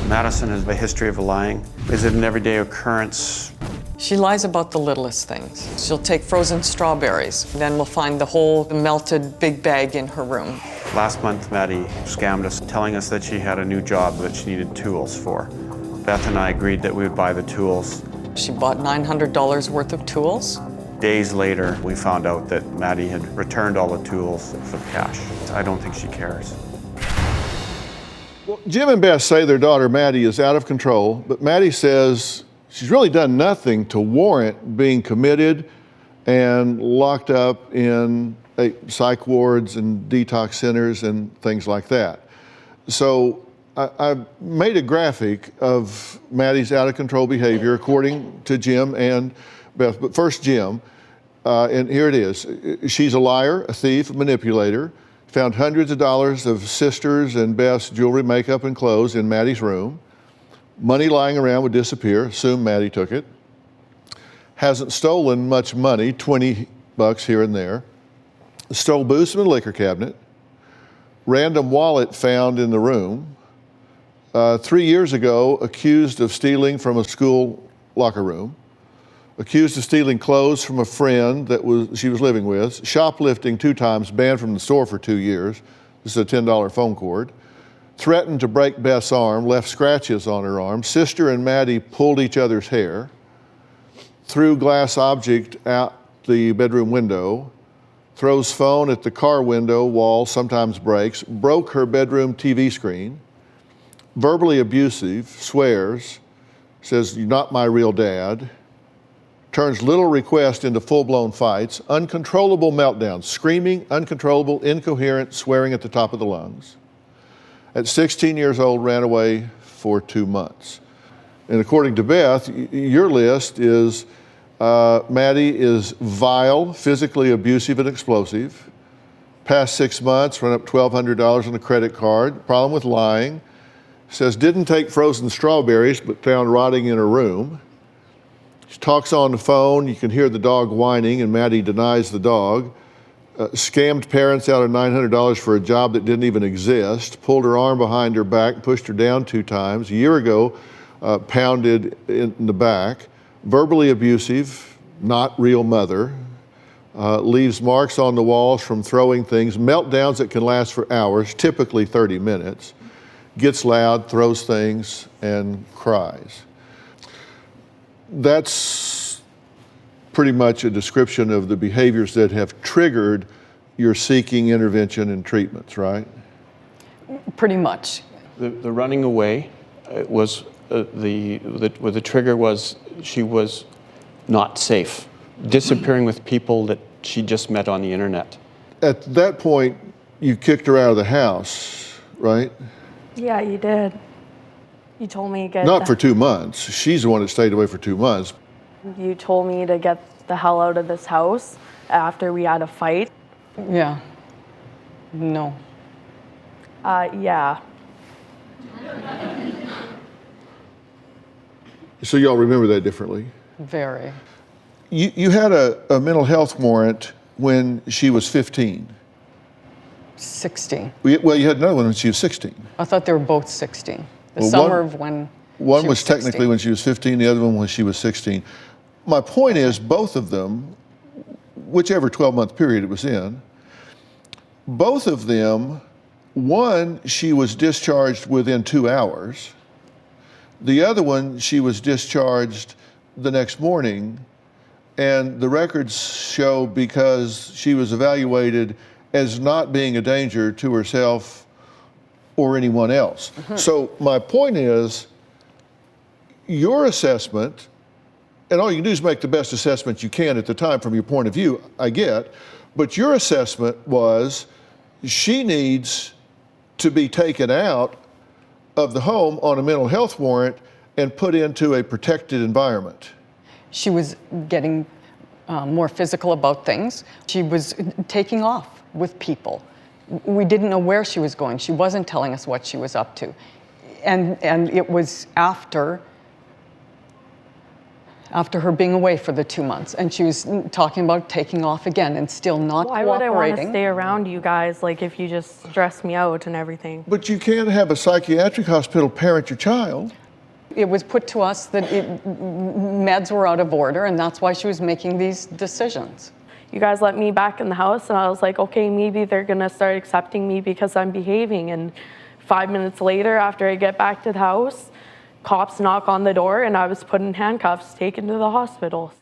Madison has a history of lying. Is it an everyday occurrence? She lies about the littlest things. She'll take frozen strawberries, then we'll find the whole melted big bag in her room. Last month, Madie scammed us, telling us that she had a new job that she needed tools for. Beth and I agreed that we would buy the tools. She bought $900 worth of tools. Days later, we found out that Madie had returned all the tools for cash. I don't think she cares. Well, Jim and Beth say their daughter Madie is out of control, but Madie says she's really done nothing to warrant being committed and locked up in psych wards and detox centers and things like that. So I made a graphic of Madie's out of control behavior according to Jim and Beth. But first, Jim, and here it is. She's a liar, a thief, a manipulator. Found hundreds of dollars of sisters and Beth's jewelry, makeup, and clothes in Madie's room. Money lying around would disappear. Assume Madie took it. Hasn't stolen much money, $20 here and there. Stole booze from the liquor cabinet. Random wallet found in the room. 3 years ago, accused of stealing from a school locker room. Accused of stealing clothes from a friend that she was living with. Shoplifting 2 times, banned from the store for 2 years. This is a $10 phone cord. Threatened to break Beth's arm, left scratches on her arm. Sister and Madie pulled each other's hair. Threw glass object out the bedroom window. Throws phone at the car window wall, sometimes breaks. Broke her bedroom TV screen. Verbally abusive, swears, says, "You're not my real dad." Turns little request into full-blown fights. Uncontrollable meltdowns, screaming, uncontrollable, incoherent, swearing at the top of the lungs. At 16 years old, ran away for 2 months. And according to Beth, your list is Madie is vile, physically abusive and explosive. Past 6 months, run up $1,200 on a credit card. Problem with lying. Says didn't take frozen strawberries, but found rotting in her room. She talks on the phone. You can hear the dog whining, and Madie denies the dog. Scammed parents out of $900 for a job that didn't even exist. Pulled her arm behind her back, pushed her down 2 times. A year ago, pounded in the back. Verbally abusive, not real mother. Leaves marks on the walls from throwing things. Meltdowns that can last for hours, typically 30 minutes. Gets loud, throws things, and cries. That's pretty much a description of the behaviors that have triggered your seeking intervention and treatments, right? Pretty much. The running away was the trigger was she was not safe, disappearing with people that she just met on the internet. At that point, you kicked her out of the house, right? Yeah, you did. You told me to get Not for 2 months. She's the one that stayed away for 2 months. You told me to get the hell out of this house after we had a fight. Yeah. No. Yeah. So y'all remember that differently? Very. You had a mental health warrant when she was 15. 16. Well, you had another one when she was 16. I thought they were both 16. The Well, summer of when One she was technically 16. when she was 15, the other one when she was 16. My point is, both of them, whichever 12-month period it was in, both of them, one, she was discharged within 2 hours. The other one, she was discharged the next morning, and the records show because she was evaluated as not being a danger to herself or anyone else. Mm-hmm. So my point is, your assessment, and all you can do is make the best assessment you can at the time from your point of view, I get, but your assessment was she needs to be taken out of the home on a mental health warrant and put into a protected environment. She was getting more physical about things. She was taking off with people. We didn't know where she was going. She wasn't telling us what she was up to. And it was after after her being away for the 2 months. And she was talking about taking off again and still not Why would I want to cooperating. stay around you guys, like, if you just stress me out and everything? But you can't have a psychiatric hospital parent your child. It was put to us that meds were out of order, and that's why she was making these decisions. You guys let me back in the house, and I was like, okay, maybe they're going to start accepting me because I'm behaving. And 5 minutes later, after I get back to the house, cops knock on the door, and I was put in handcuffs, taken to the hospital.